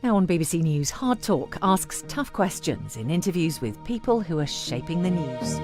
Now on BBC News, Hardtalk asks tough questions in interviews with people who are shaping the news.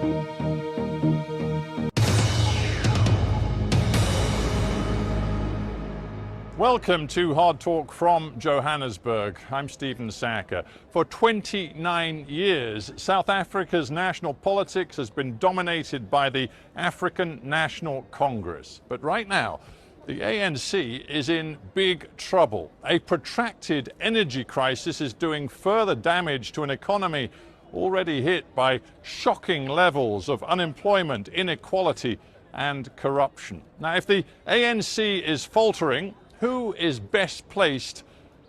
Welcome to Hard Talk from Johannesburg. I'm Stephen Sacker. For 29 years, South Africa's national politics has been dominated by the African National Congress. But right now, the ANC is in big trouble. A protracted energy crisis is doing further damage to an economy already hit by shocking levels of unemployment, inequality, and corruption. Now, if the ANC is faltering, who is best placed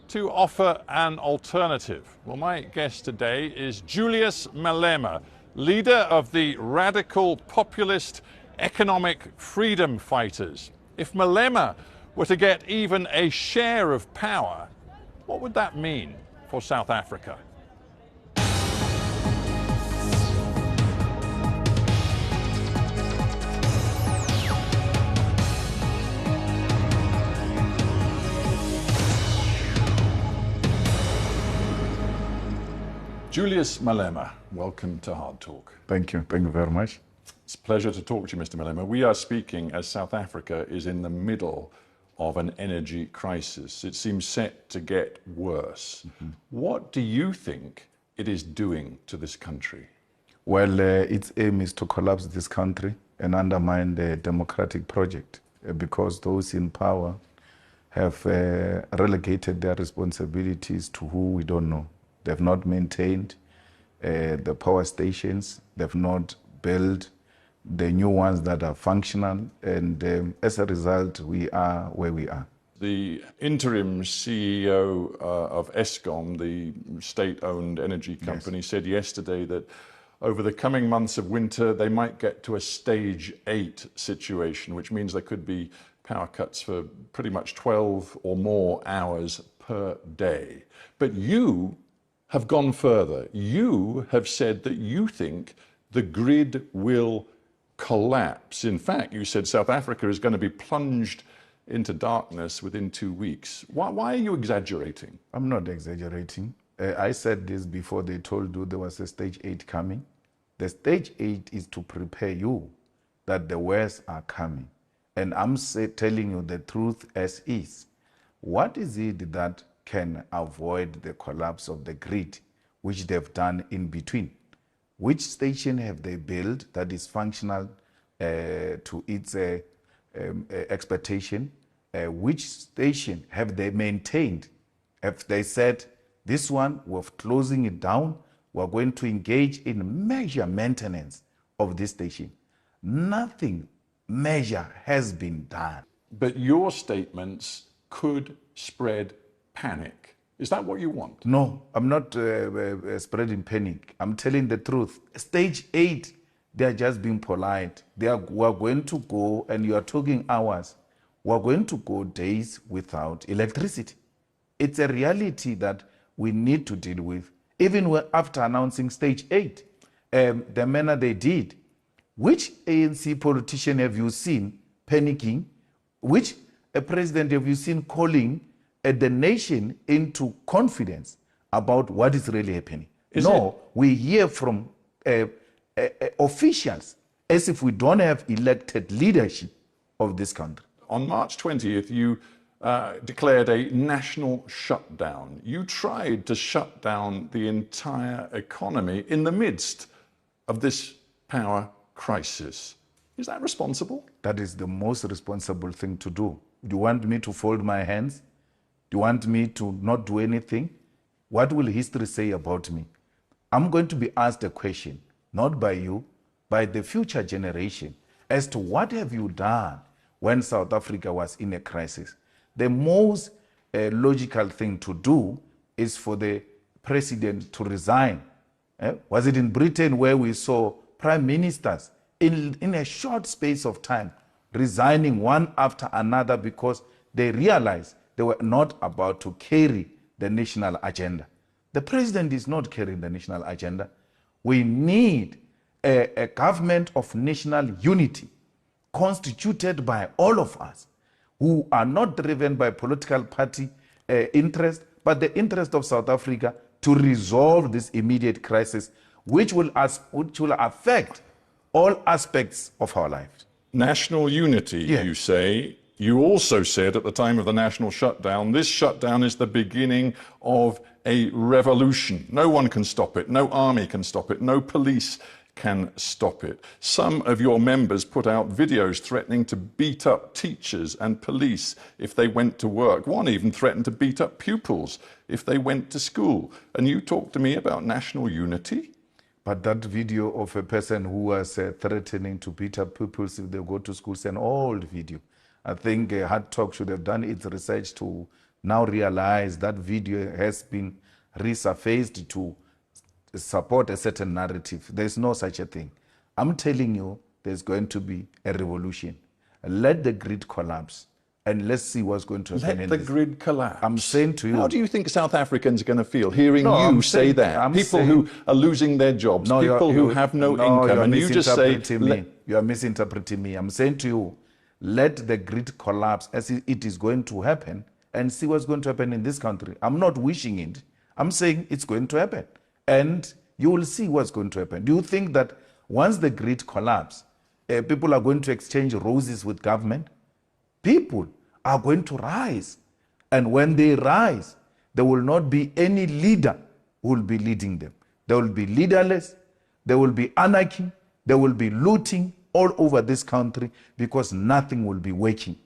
to offer an alternative? Well, my guest today is Julius Malema, leader of the radical populist economic freedom fighters. If Malema were to get even a share of power, what would that mean for South Africa? Julius Malema, welcome to Hard Talk. Thank you very much. It's a pleasure to talk to you, Mr. Malema. We are speaking as South Africa is in the middle of an energy crisis. It seems set to get worse. What do you think it is doing to this country? Well, its aim is to collapse this country and undermine the democratic project because those in power have relegated their responsibilities to who we don't know. They've not maintained the power stations. They've not built the new ones that are functional. And as a result, we are where we are. The interim CEO of Eskom, the state-owned energy company, said yesterday that over the coming months of winter, they might get to a stage 8 situation, which means there could be power cuts for pretty much 12 or more hours per day. But you have gone further. You have said that you think the grid will collapse. In fact, you said South Africa is going to be plunged into darkness within 2 weeks. Why are you exaggerating? I'm not exaggerating. I said this before they told you there was a stage 8 coming. The stage 8 is to prepare you that the worst are coming. And I'm telling you the truth as is. What is it that can avoid the collapse of the grid, which they've done in between? Which station have they built that is functional to its expectation? Which station have they maintained? Have they said, this one, we're closing it down, we're going to engage in major maintenance of this station? Nothing major has been done. But your statements could spread panic. Is that what you want? No, I'm not spreading panic. I'm telling the truth. Stage 8, they're just being polite. We're going to go, and you are talking hours, we're going to go days without electricity. It's a reality that we need to deal with. Even after announcing stage 8, the manner they did, which ANC politician have you seen panicking? Which president have you seen calling the nation into confidence about what is really happening? We hear from officials as if we don't have elected leadership of this country. On March 20th, you declared a national shutdown. You tried to shut down the entire economy in the midst of this power crisis. Is that responsible? That is the most responsible thing to do. Do you want me to fold my hands? Do you want me to not do anything? What will history say about me? I'm going to be asked a question, not by you, by the future generation, as to what have you done when South Africa was in a crisis. The most logical thing to do is for the president to resign. Was it in Britain where we saw prime ministers in a short space of time resigning one after another because they realized they were not about to carry the national agenda? The president is not carrying the national agenda. We need a government of national unity constituted by all of us who are not driven by political party interest, but the interest of South Africa to resolve this immediate crisis, which will affect all aspects of our lives. National unity, Yeah. you say. You also said at the time of the national shutdown, this shutdown is the beginning of a revolution. No one can stop it. No army can stop it. No police can stop it. Some of your members put out videos threatening to beat up teachers and police if they went to work. One even threatened to beat up pupils if they went to school. And you talk to me about national unity? But that video of a person who was threatening to beat up pupils if they go to school is an old video. I think Hardtalk should have done its research to now realize that video has been resurfaced to support a certain narrative. There's no such a thing. I'm telling you, there's going to be a revolution. Let the grid collapse and let's see what's going to happen. Let the grid collapse. I'm saying to you. How do you think South Africans are going to feel hearing you I'm say saying- that? I'm People saying- who are losing their jobs, people who have no income, you're and you just say, misinterpreting me. You are misinterpreting me. I'm saying to you, let the grid collapse as it is going to happen and see what's going to happen in this country. I'm not wishing it. I'm saying it's going to happen. And you will see what's going to happen. Do you think that once the grid collapses, people are going to exchange roses with government? People are going to rise. And when they rise, there will not be any leader who will be leading them. There will be leaderless, there will be anarchy, there will be looting all over this country because nothing will be working.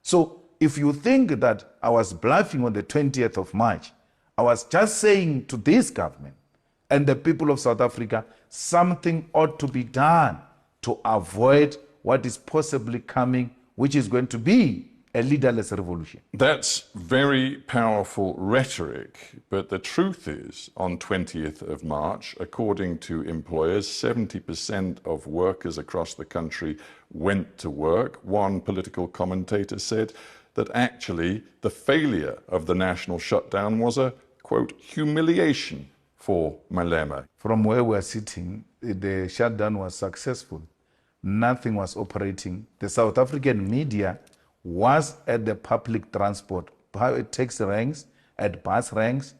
So if you think that I was bluffing on the 20th of March, I was just saying to this government and the people of South Africa, something ought to be done to avoid what is possibly coming, which is going to be a leaderless revolution. That's very powerful rhetoric, but the truth is, on 20th of March, according to employers, 70% of workers across the country went to work. One political commentator said that actually the failure of the national shutdown was a, quote, humiliation for Malema. From where we're sitting, the shutdown was successful. Nothing was operating. The South African media was at the public transport, taxi ranks, at bus ranks.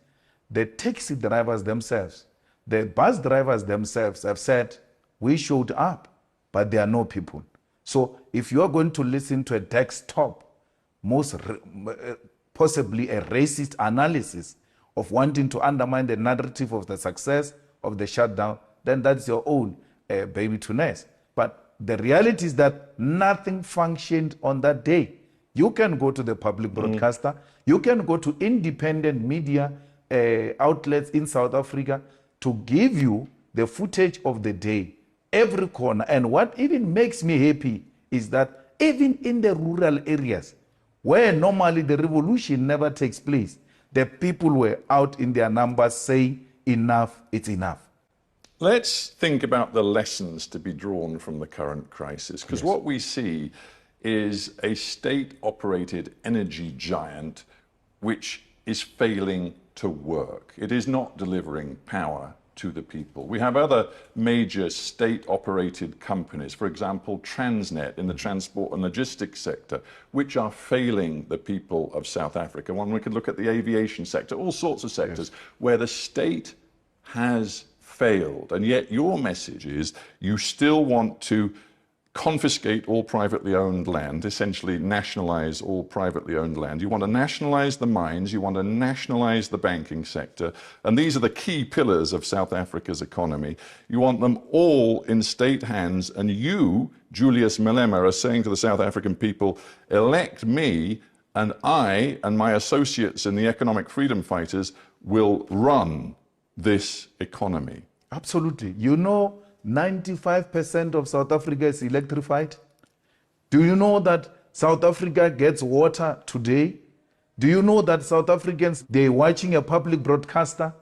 The taxi drivers themselves, the bus drivers themselves have said, we showed up, but there are no people. So if you're going to listen to a desktop, possibly a racist analysis of wanting to undermine the narrative of the success of the shutdown, then that's your own baby to nurse. But the reality is that nothing functioned on that day. You can go to the public broadcaster, you can go to independent media outlets in South Africa to give you the footage of the day, every corner. And what even makes me happy is that even in the rural areas, where normally the revolution never takes place, the people were out in their numbers saying, enough, it's enough. Let's think about the lessons to be drawn from the current crisis, because what we see is a state-operated energy giant which is failing to work. It is not delivering power to the people. We have other major state-operated companies, for example, Transnet in the transport and logistics sector, which are failing the people of South Africa. One, we could look at the aviation sector, all sorts of sectors where the state has failed. And yet your message is you still want to confiscate all privately owned land, essentially nationalize all privately owned land. You want to nationalize the mines, you want to nationalize the banking sector, and these are the key pillars of South Africa's economy. You want them all in state hands, and you, Julius Malema, are saying to the South African people, elect me, and I and my associates in the economic freedom fighters will run this economy. Absolutely. You know, 95% of South Africa is electrified. Do you know that South Africa gets water today? Do you know that South Africans, they're watching a public broadcaster?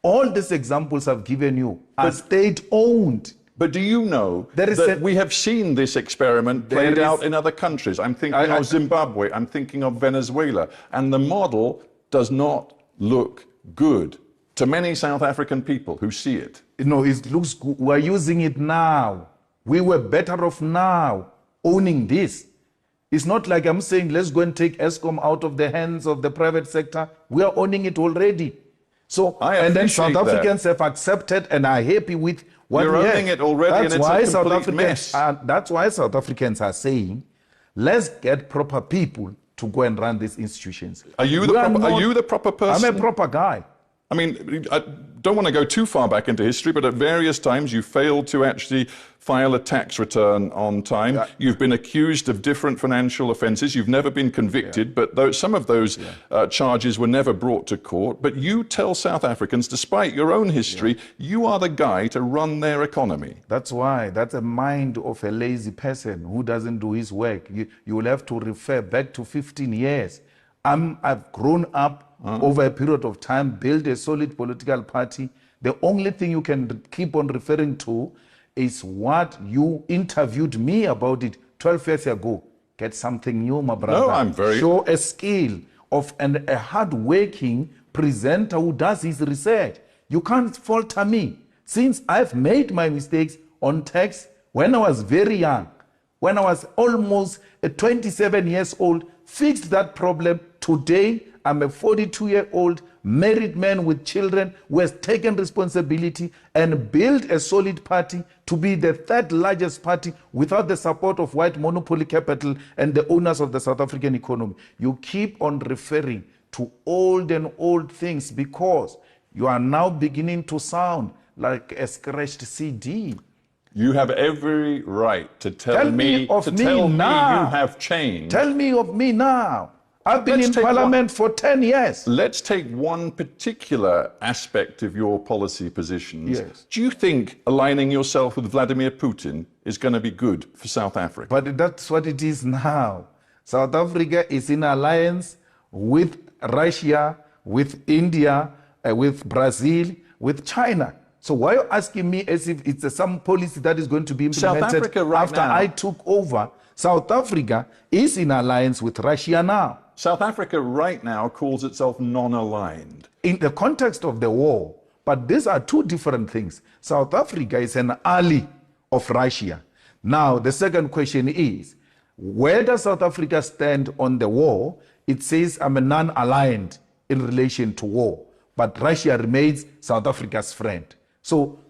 All these examples I've given you are state-owned. But do you know that we have seen this experiment played out in other countries? I'm thinking of Zimbabwe, I'm thinking of Venezuela, and the model does not look good to many South African people who see it. No, it looks good. We're using it now. We were better off now owning this. It's not like I'm saying, let's go and take ESCOM out of the hands of the private sector. We are owning it already. So, and then South Africans have accepted and are happy with what You're we have. owning it already, that's and why it's a complete South mess. That's why South Africans are saying, let's get proper people to go and run these institutions. Are you the proper person? I'm a proper guy. I mean, I don't want to go too far back into history, but at various times you failed to actually file a tax return on time. Yeah. You've been accused of different financial offences. You've never been convicted, but some of those charges were never brought to court. But you tell South Africans, despite your own history, you are the guy to run their economy. That's why. That's a mind of a lazy person who doesn't do his work. You will have to refer back to 15 years. I've grown up over a period of time, built a solid political party. The only thing you can keep on referring to is what you interviewed me about it 12 years ago. Get something new, my brother. No, I'm very... Show a skill of a hard-working presenter who does his research. You can't falter me. Since I've made my mistakes on tax when I was very young, when I was almost 27 years old, fixed that problem. Today, I'm a 42-year-old married man with children who has taken responsibility and built a solid party to be the third largest party without the support of white monopoly capital and the owners of the South African economy. You keep on referring to old and old things because you are now beginning to sound like a scratched CD. You have every right to tell me you have changed. Tell me of me now. I've been in Parliament for 10 years. Let's take one particular aspect of your policy positions. Yes. Do you think aligning yourself with Vladimir Putin is going to be good for South Africa? But that's what it is now. South Africa is in alliance with Russia, with India, with Brazil, with China. So why are you asking me as if it's some policy that is going to be implemented South Africa right after now, I took over? South Africa is in alliance with Russia now. South Africa right now calls itself non-aligned. In the context of the war, but these are two different things. South Africa is an ally of Russia. Now, the second question is, where does South Africa stand on the war? It says I'm a non-aligned in relation to war, but Russia remains South Africa's friend. So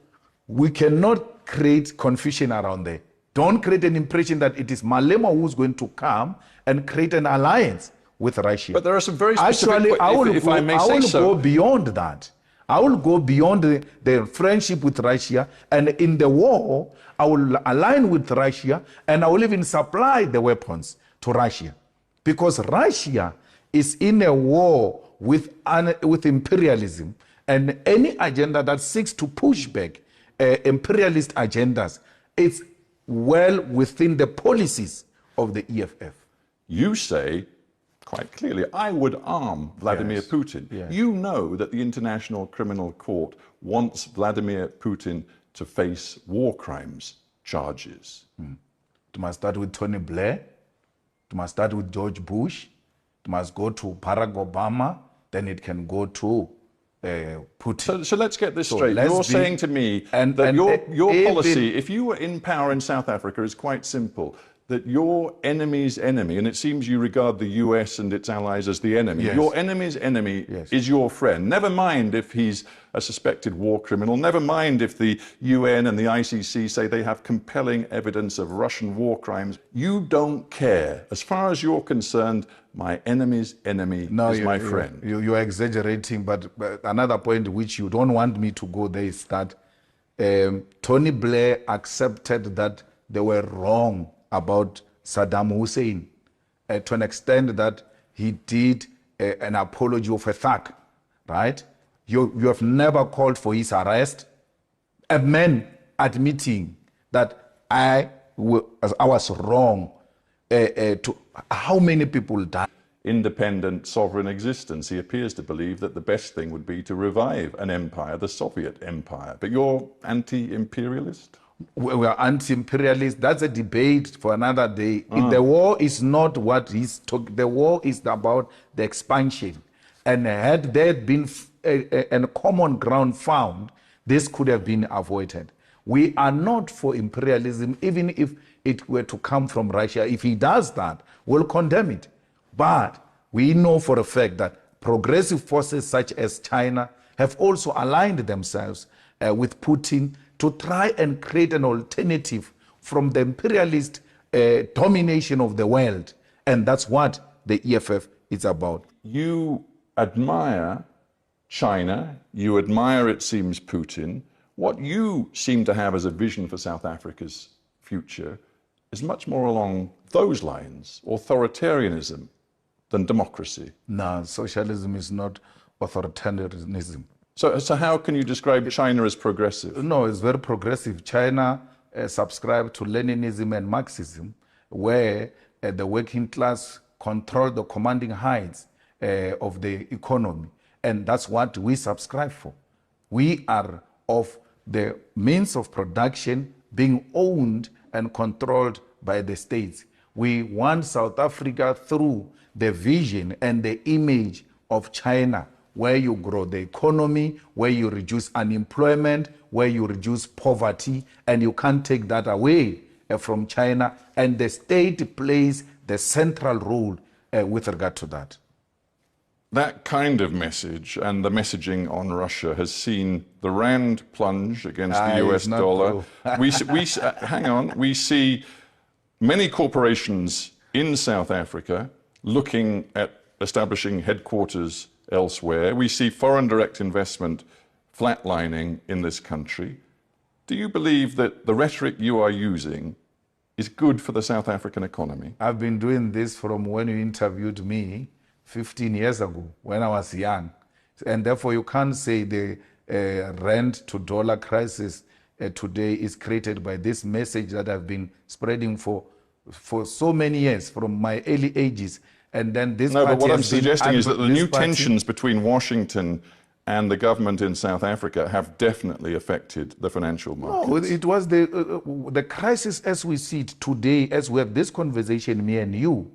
we cannot create confusion around there. Don't create an impression that it is Malema who's going to come and create an alliance with Russia. But there are some very specific... Actually, I will go beyond that. I will go beyond the friendship with Russia, and in the war, I will align with Russia, and I will even supply the weapons to Russia. Because Russia is in a war with imperialism, and any agenda that seeks to push back imperialist agendas, it's well within the policies of the EFF. You say, quite clearly, I would arm Vladimir Putin. Yes. You know that the International Criminal Court wants Vladimir Putin to face war crimes charges. It must start with Tony Blair. It must start with George Bush. It must go to Barack Obama. Then it can go to Putin. So let's get this straight. You're saying to me that your policy, if you were in power in South Africa, is quite simple. That your enemy's enemy, and it seems you regard the US and its allies as the enemy, your enemy's enemy is your friend. Never mind if he's a suspected war criminal, never mind if the UN and the ICC say they have compelling evidence of Russian war crimes. You don't care. As far as you're concerned, my enemy's enemy is my friend. You're exaggerating, but another point which you don't want me to go there is that Tony Blair accepted that they were wrong about Saddam Hussein to an extent that he did an apology of a thug, right? You have never called for his arrest. A man admitting that I was wrong. To how many people died? Independent sovereign existence. He appears to believe that the best thing would be to revive an empire, the Soviet empire. But you're anti-imperialist? We are anti-imperialist. That's a debate for another day. The war is not what he's talking. The war is about the expansion. And had there been a common ground found, this could have been avoided. We are not for imperialism, even if it were to come from Russia. If he does that, we'll condemn it. But we know for a fact that progressive forces such as China have also aligned themselves with Putin to try and create an alternative from the imperialist domination of the world. And that's what the EFF is about. You admire China, you admire, it seems, Putin. What you seem to have as a vision for South Africa's future is much more along those lines, authoritarianism than democracy. No, socialism is not authoritarianism. So how can you describe China as progressive? No, it's very progressive. China subscribed to Leninism and Marxism, where the working class controlled the commanding heights of the economy. And that's what we subscribe for. We are of the means of production being owned and controlled by the states. We want South Africa through the vision and the image of China, where you grow the economy, where you reduce unemployment, where you reduce poverty, and you can't take that away from China. And the state plays the central role with regard to that. That kind of message and the messaging on Russia has seen the rand plunge against the US dollar. Hang on, we see many corporations in South Africa looking at establishing headquarters elsewhere. We see foreign direct investment flatlining in this country. Do you believe that the rhetoric you are using is good for the South African economy? I've been doing this from when you interviewed me 15 years ago, when I was young. And therefore you can't say the rand to dollar crisis today is created by this message that I've been spreading for so many years, from my early ages. And then this No, party but what I'm has been suggesting is that the new party- tensions between Washington and the government in South Africa have definitely affected the financial markets. No, it was the crisis as we see it today, as we have this conversation, me and you.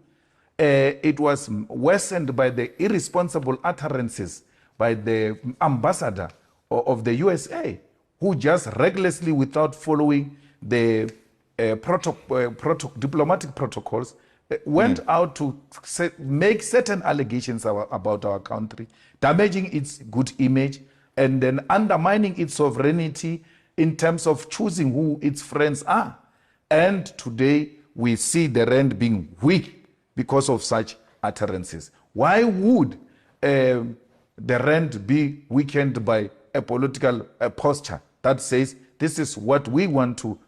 It was worsened by the irresponsible utterances by the ambassador of the USA, who just recklessly, without following the diplomatic protocols, went out to make certain allegations about our country, damaging its good image, and then undermining its sovereignty in terms of choosing who its friends are. And today we see the rand being weak because of such utterances. Why would the rand be weakened by a political posture that says this is what we want to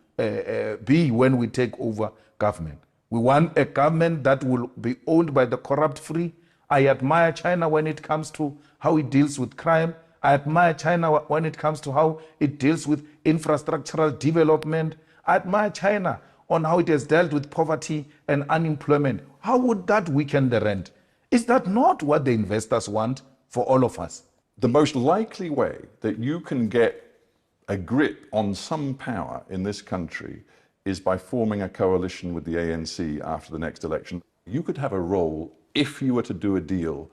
be when we take over government? We want a government that will be owned by the corrupt-free. I admire China when it comes to how it deals with crime. I admire China when it comes to how it deals with infrastructural development. I admire China on how it has dealt with poverty and unemployment. How would that weaken the rand? Is that not what the investors want for all of us? The most likely way that you can get a grip on some power in this country is by forming a coalition with the ANC after the next election. You could have a role if you were to do a deal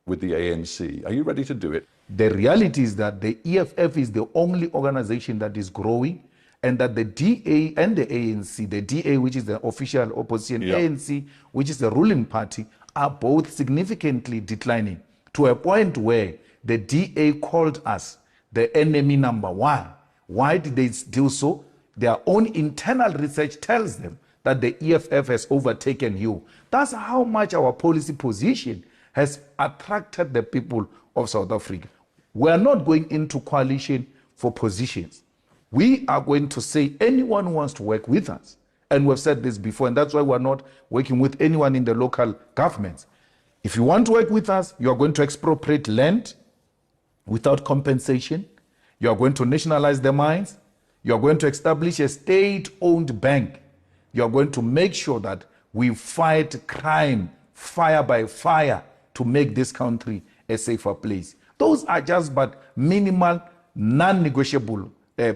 with the ANC. Are you ready to do it? The reality is that the EFF is the only organization that is growing, and that the DA and the ANC, the DA, which is the official opposition, ANC, which is the ruling party, are both significantly declining to a point where the DA called us the enemy number one. Why did they do so? Their own internal research tells them that the EFF has overtaken you. That's how much our policy position has attracted the people of South Africa. We are not going into coalition for positions. We are going to say anyone who wants to work with us, and we've said this before, and that's why we're not working with anyone in the local governments. If you want to work with us, you are going to expropriate land without compensation. You are going to nationalize the mines. You are going to establish a state-owned bank. You are going to make sure that we fight crime fire by fire to make this country a safer place. Those are just but minimal, non-negotiable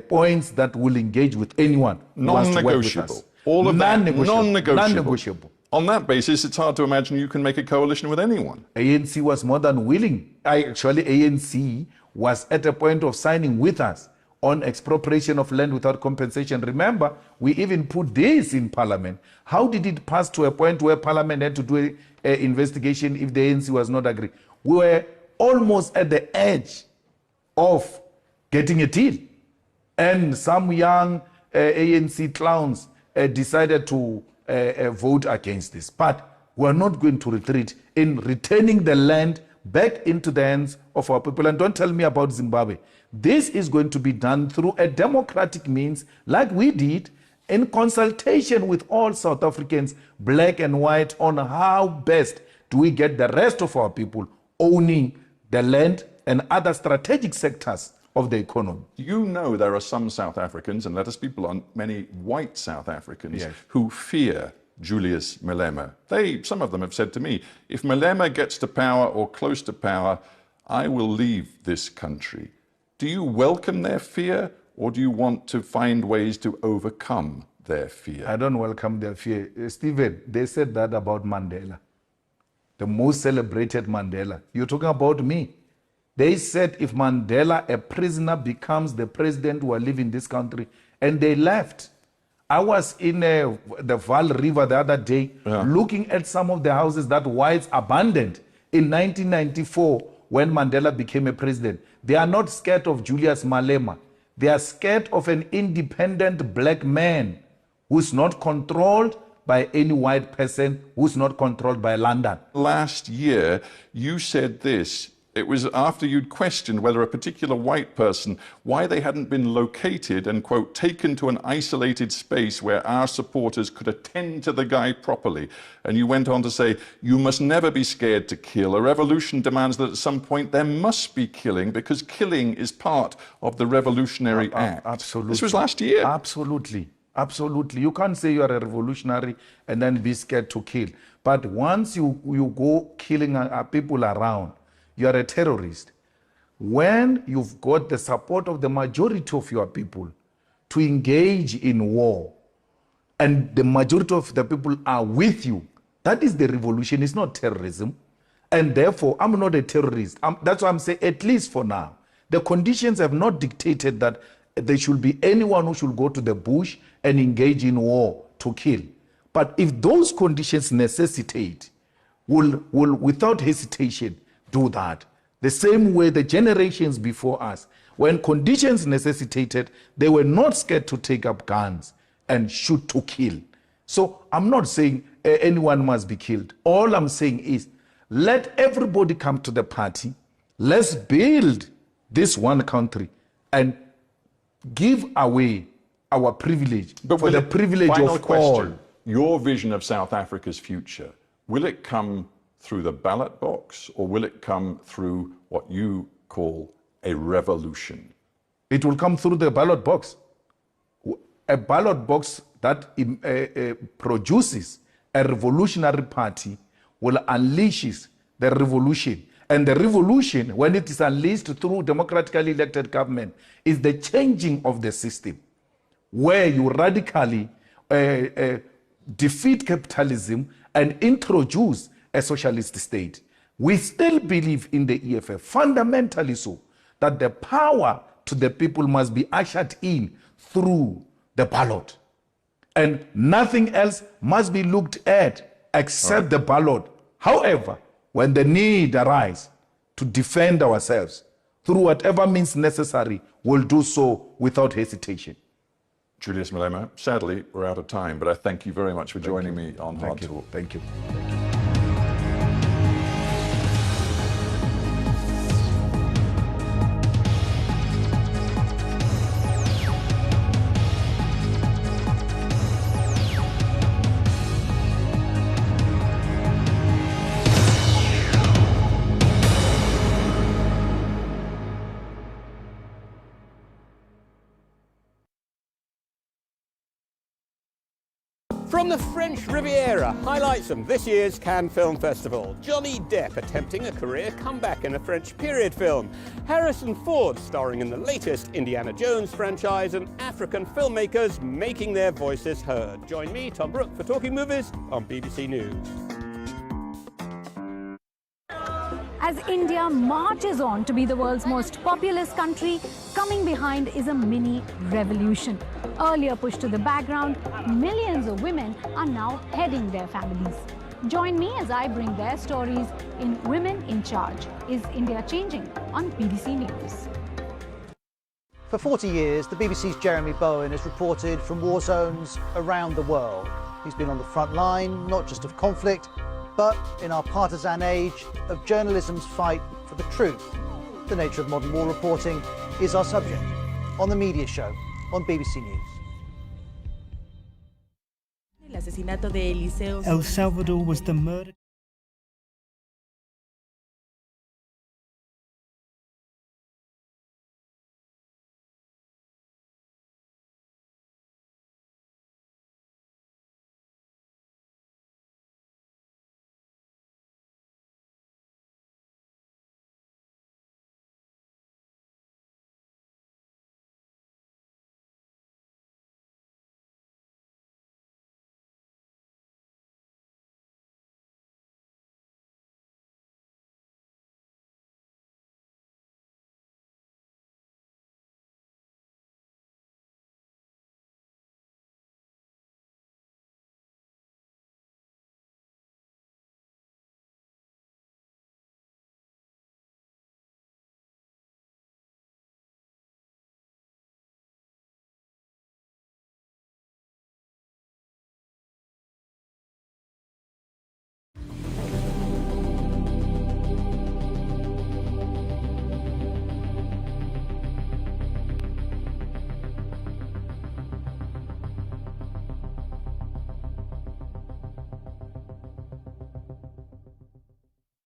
points that will engage with anyone who wants to work with us. All of that, non-negotiable. non-negotiable. On that basis, it's hard to imagine you can make a coalition with anyone. ANC was more than willing. Actually, ANC was at a point of signing with us on expropriation of land without compensation. Remember, we even put this in Parliament. How did it pass to a point where Parliament had to do an investigation if the ANC was not agreeing? We were almost at the edge of getting a deal. And some young ANC clowns decided to vote against this. But we're not going to retreat in returning the land back into the hands of our people. And don't tell me about Zimbabwe. This is going to be done through a democratic means, like we did, in consultation with all South Africans, black and white, on how best do we get the rest of our people owning the land and other strategic sectors of the economy. You know there are some South Africans, and let us be blunt, many white South Africans, who fear Julius Malema. Some of them have said to me, if Malema gets to power or close to power, I will leave this country. Do you welcome their fear, or do you want to find ways to overcome their fear? I don't welcome their fear. Stephen, they said that about Mandela, the most celebrated Mandela. You're talking about me. They said if Mandela, a prisoner, becomes the president, who will live in this country, and they left. I was in the Vaal River the other day, looking at some of the houses that whites abandoned in 1994 when Mandela became a president. They are not scared of Julius Malema. They are scared of an independent black man who's not controlled by any white person, who's not controlled by London. Last year, you said this. It was after you'd questioned whether a particular white person, why they hadn't been located and, quote, taken to an isolated space where our supporters could attend to the guy properly. And you went on to say, you must never be scared to kill. A revolution demands that at some point there must be killing, because killing is part of the revolutionary act. Absolutely. This was last year. Absolutely. Absolutely. You can't say you are a revolutionary and then be scared to kill. But once you go killing people around, you are a terrorist. When you've got the support of the majority of your people to engage in war, and the majority of the people are with you, that is the revolution. It's not terrorism. And therefore, I'm not a terrorist. That's why I'm saying, at least for now, the conditions have not dictated that there should be anyone who should go to the bush and engage in war to kill. But if those conditions necessitate, will without hesitation do that. The same way the generations before us, when conditions necessitated, they were not scared to take up guns and shoot to kill. So I'm not saying anyone must be killed. All I'm saying is, let everybody come to the party. Let's build this one country and give away our privilege, but for the privilege of all. Your vision of South Africa's future, will it come through the ballot box, or will it come through what you call a revolution? It will come through the ballot box. A ballot box that produces a revolutionary party will unleash the revolution. And the revolution, when it is unleashed through democratically elected government, is the changing of the system, where you radically defeat capitalism and introduce a socialist state. We still believe in the EFF, fundamentally so, that the power to the people must be ushered in through the ballot. And nothing else must be looked at except the ballot. However, when the need arises to defend ourselves through whatever means necessary, we'll do so without hesitation. Julius Malema, sadly, we're out of time, but I thank you very much for joining me on Hardtalk. Thank you. From the French Riviera, highlights from this year's Cannes Film Festival. Johnny Depp attempting a career comeback in a French period film. Harrison Ford starring in the latest Indiana Jones franchise, and African filmmakers making their voices heard. Join me, Tom Brooke, for Talking Movies on BBC News. As India marches on to be the world's most populous country, coming behind is a mini revolution. Earlier pushed to the background, millions of women are now heading their families. Join me as I bring their stories in Women in Charge. Is India Changing? On BBC News. For 40 years, the BBC's Jeremy Bowen has reported from war zones around the world. He's been on the front line, not just of conflict, but in our partisan age, of journalism's fight for the truth. The nature of modern war reporting is our subject on The Media Show on BBC News. El Salvador was the murder